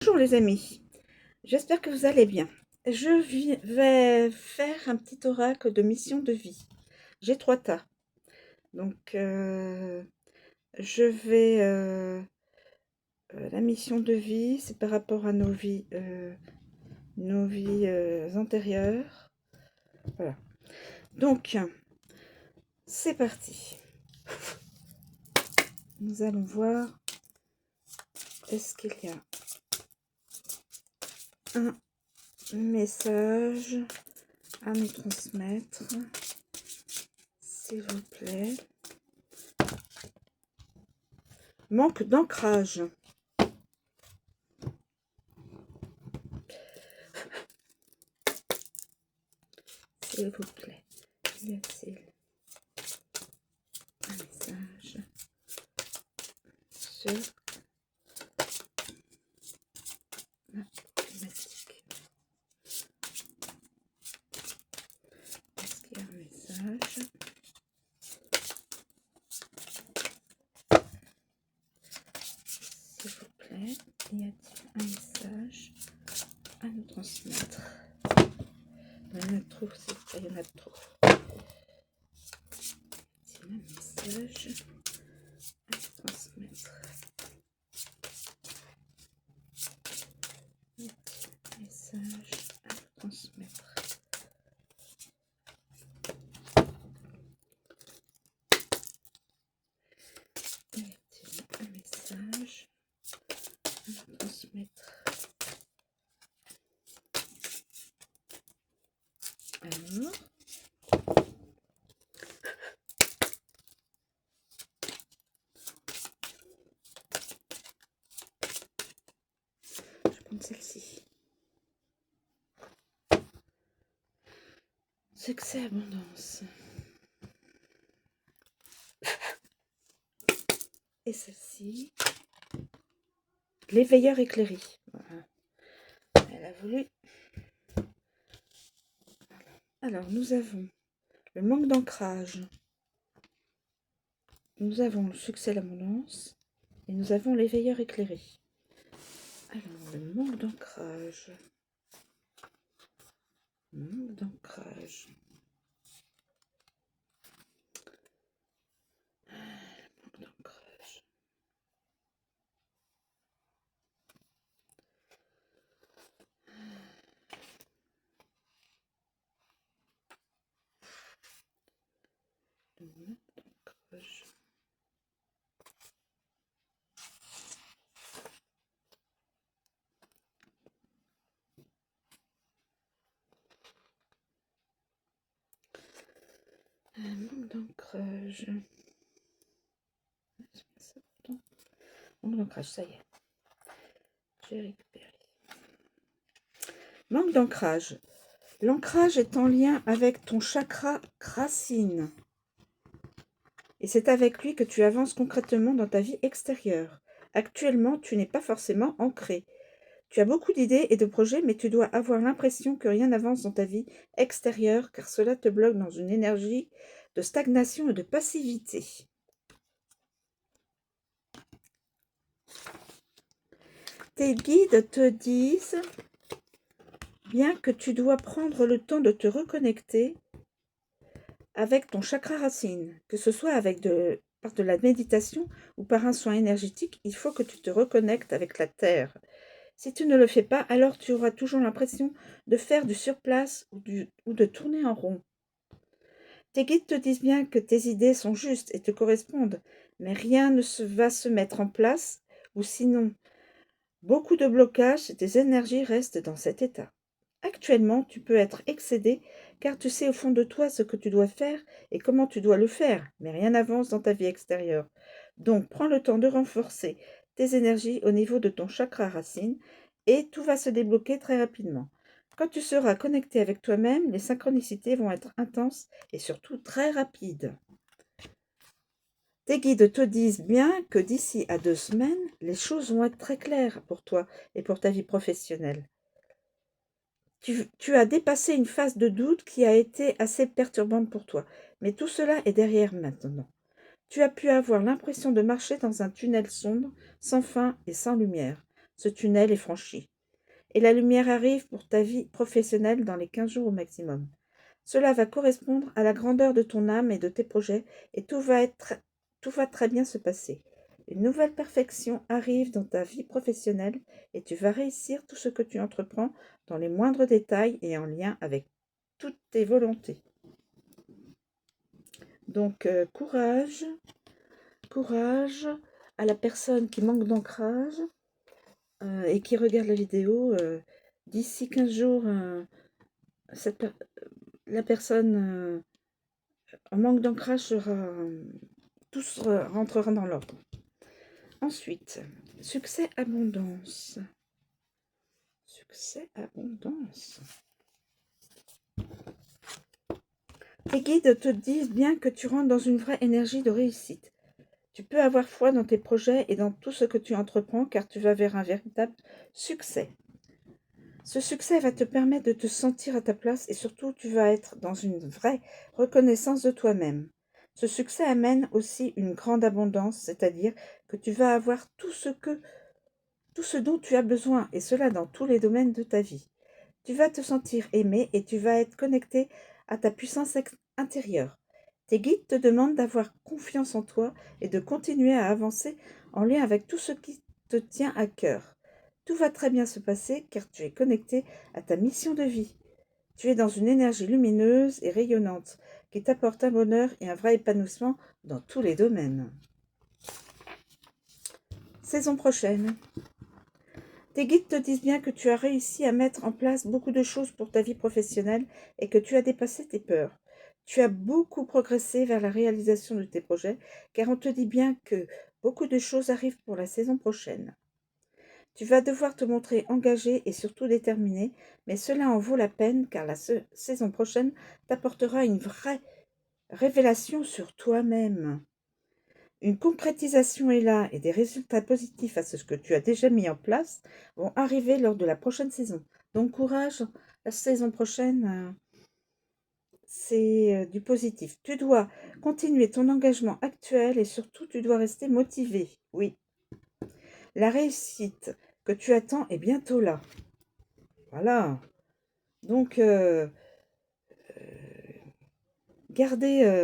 Bonjour les amis, j'espère que vous allez bien. Vais faire un petit oracle de mission de vie. J'ai 3 tas. Donc, la mission de vie, c'est par rapport à nos vies antérieures. Voilà. Donc, c'est parti. Nous allons voir, est-ce qu'il y a un message à nous transmettre, s'il vous plaît. Manque d'ancrage. S'il vous plaît, y a-t-il un message sur la problématique? Est-ce qu'il y a un message? S'il vous plaît, y a-t-il un message à nous transmettre? Il y en a trop, il y en a trop. Y a-t-il un message à nous transmettre? Y a-t-il un message à nous transmettre? Y a-t-il un message à nous transmettre? Alors, je vais prendre celle-ci. Succès, abondance. Et celle-ci, l'éveilleur éclairé. Voilà. Elle a voulu. Alors, nous avons le manque d'ancrage. Nous avons le succès, l'abondance. Et nous avons l'éveilleur éclairé. Alors, le manque d'ancrage. Manque d'ancrage. Manque d'ancrage. Le manque d'ancrage. Manque d'ancrage. Manque d'ancrage, ça y est. J'ai récupéré. Manque d'ancrage. L'ancrage est en lien avec ton chakra racine. Et c'est avec lui que tu avances concrètement dans ta vie extérieure. Actuellement, tu n'es pas forcément ancré. Tu as beaucoup d'idées et de projets, mais tu dois avoir l'impression que rien n'avance dans ta vie extérieure, car cela te bloque dans une énergie de stagnation et de passivité. Tes guides te disent bien que tu dois prendre le temps de te reconnecter avec ton chakra racine, que ce soit par de la méditation ou par un soin énergétique, il faut que tu te reconnectes avec la terre. Si tu ne le fais pas, alors tu auras toujours l'impression de faire du surplace ou de tourner en rond. Tes guides te disent bien que tes idées sont justes et te correspondent, mais rien ne va se mettre en place, ou sinon, beaucoup de blocages et tes énergies restent dans cet état. Actuellement, tu peux être excédé car tu sais au fond de toi ce que tu dois faire et comment tu dois le faire, mais rien n'avance dans ta vie extérieure. Donc, prends le temps de renforcer tes énergies au niveau de ton chakra racine et tout va se débloquer très rapidement. Quand tu seras connecté avec toi-même, les synchronicités vont être intenses et surtout très rapides. Tes guides te disent bien que d'ici à 2 semaines, les choses vont être très claires pour toi et pour ta vie professionnelle. Tu as dépassé une phase de doute qui a été assez perturbante pour toi, mais tout cela est derrière maintenant. Tu as pu avoir l'impression de marcher dans un tunnel sombre, sans fin et sans lumière. ce tunnel est franchi. Et la lumière arrive pour ta vie professionnelle dans les 15 jours au maximum. Cela va correspondre à la grandeur de ton âme et de tes projets, et tout va très bien se passer. Une nouvelle perfection arrive dans ta vie professionnelle et tu vas réussir tout ce que tu entreprends dans les moindres détails et en lien avec toutes tes volontés. Donc, courage à la personne qui manque d'ancrage et qui regarde la vidéo. D'ici 15 jours, la personne en manque d'ancrage sera... tout rentrera dans l'ordre. Ensuite, succès, abondance. Succès, abondance. Tes guides te disent bien que tu rentres dans une vraie énergie de réussite. Tu peux avoir foi dans tes projets et dans tout ce que tu entreprends car tu vas vers un véritable succès. Ce succès va te permettre de te sentir à ta place et surtout tu vas être dans une vraie reconnaissance de toi-même. Ce succès amène aussi une grande abondance, c'est-à-dire que tu vas avoir tout ce dont tu as besoin et cela dans tous les domaines de ta vie. Tu vas te sentir aimé et tu vas être connecté à ta puissance intérieure. Tes guides te demandent d'avoir confiance en toi et de continuer à avancer en lien avec tout ce qui te tient à cœur. Tout va très bien se passer car tu es connecté à ta mission de vie. Tu es dans une énergie lumineuse et rayonnante qui t'apporte un bonheur et un vrai épanouissement dans tous les domaines. Saison prochaine. Tes guides te disent bien que tu as réussi à mettre en place beaucoup de choses pour ta vie professionnelle et que tu as dépassé tes peurs. Tu as beaucoup progressé vers la réalisation de tes projets, car on te dit bien que beaucoup de choses arrivent pour la saison prochaine. Tu vas devoir te montrer engagé et surtout déterminé, mais cela en vaut la peine car la saison prochaine t'apportera une vraie révélation sur toi-même. Une concrétisation est là et des résultats positifs à ce que tu as déjà mis en place vont arriver lors de la prochaine saison. Donc courage, la saison prochaine, c'est du positif. Tu dois continuer ton engagement actuel et surtout tu dois rester motivé. Oui. La réussite que tu attends est bientôt là. Voilà. Donc, gardez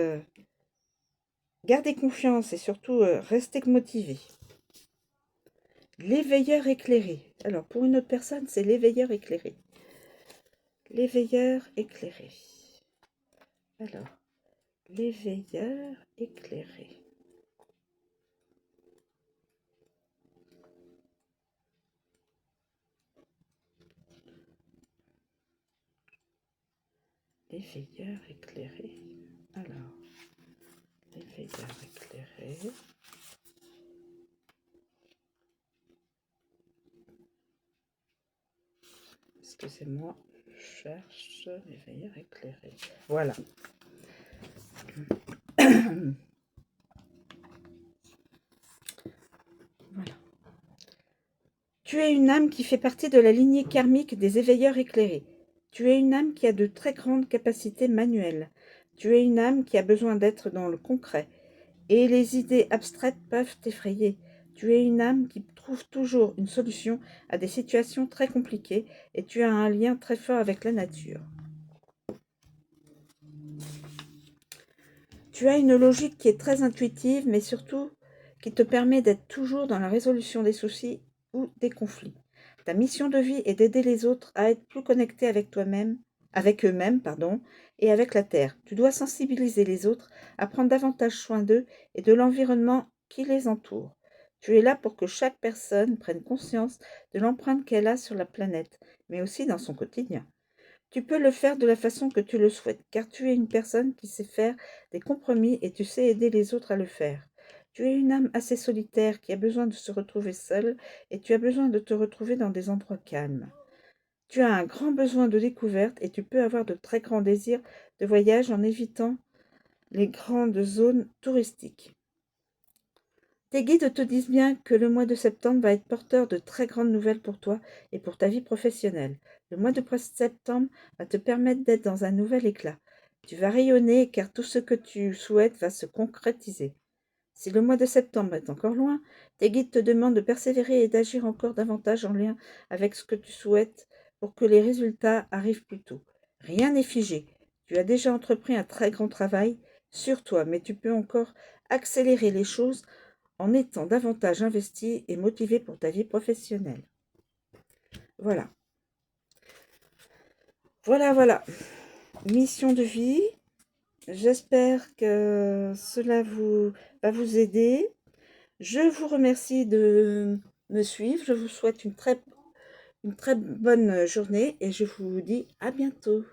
confiance et surtout restez motivé. L'éveilleur éclairé. Alors, pour une autre personne, c'est l'éveilleur éclairé. L'éveilleur éclairé. Alors, l'éveilleur éclairé. L'éveilleur éclairé. Alors, l'éveilleur éclairé. Excusez-moi, je cherche l'éveilleur éclairé. Voilà. Voilà. Tu es une âme qui fait partie de la lignée karmique des éveilleurs éclairés. Tu es une âme qui a de très grandes capacités manuelles. Tu es une âme qui a besoin d'être dans le concret. Et les idées abstraites peuvent t'effrayer. Tu es une âme qui trouve toujours une solution à des situations très compliquées et tu as un lien très fort avec la nature. Tu as une logique qui est très intuitive, mais surtout qui te permet d'être toujours dans la résolution des soucis ou des conflits. Ta mission de vie est d'aider les autres à être plus connectés avec toi-même, avec eux-mêmes, et avec la Terre. Tu dois sensibiliser les autres à prendre davantage soin d'eux et de l'environnement qui les entoure. Tu es là pour que chaque personne prenne conscience de l'empreinte qu'elle a sur la planète, mais aussi dans son quotidien. Tu peux le faire de la façon que tu le souhaites, car tu es une personne qui sait faire des compromis et tu sais aider les autres à le faire. Tu es une âme assez solitaire qui a besoin de se retrouver seule et tu as besoin de te retrouver dans des endroits calmes. Tu as un grand besoin de découverte et tu peux avoir de très grands désirs de voyage en évitant les grandes zones touristiques. Tes guides te disent bien que le mois de septembre va être porteur de très grandes nouvelles pour toi et pour ta vie professionnelle. Le mois de septembre va te permettre d'être dans un nouvel éclat. Tu vas rayonner car tout ce que tu souhaites va se concrétiser. Si le mois de septembre est encore loin, tes guides te demandent de persévérer et d'agir encore davantage en lien avec ce que tu souhaites pour que les résultats arrivent plus tôt. Rien n'est figé. Tu as déjà entrepris un très grand travail sur toi, mais tu peux encore accélérer les choses en étant davantage investi et motivé pour ta vie professionnelle. Voilà. Voilà. Mission de vie. J'espère que cela va vous aider. Je vous remercie de me suivre. Je vous souhaite une très bonne journée et je vous dis à bientôt.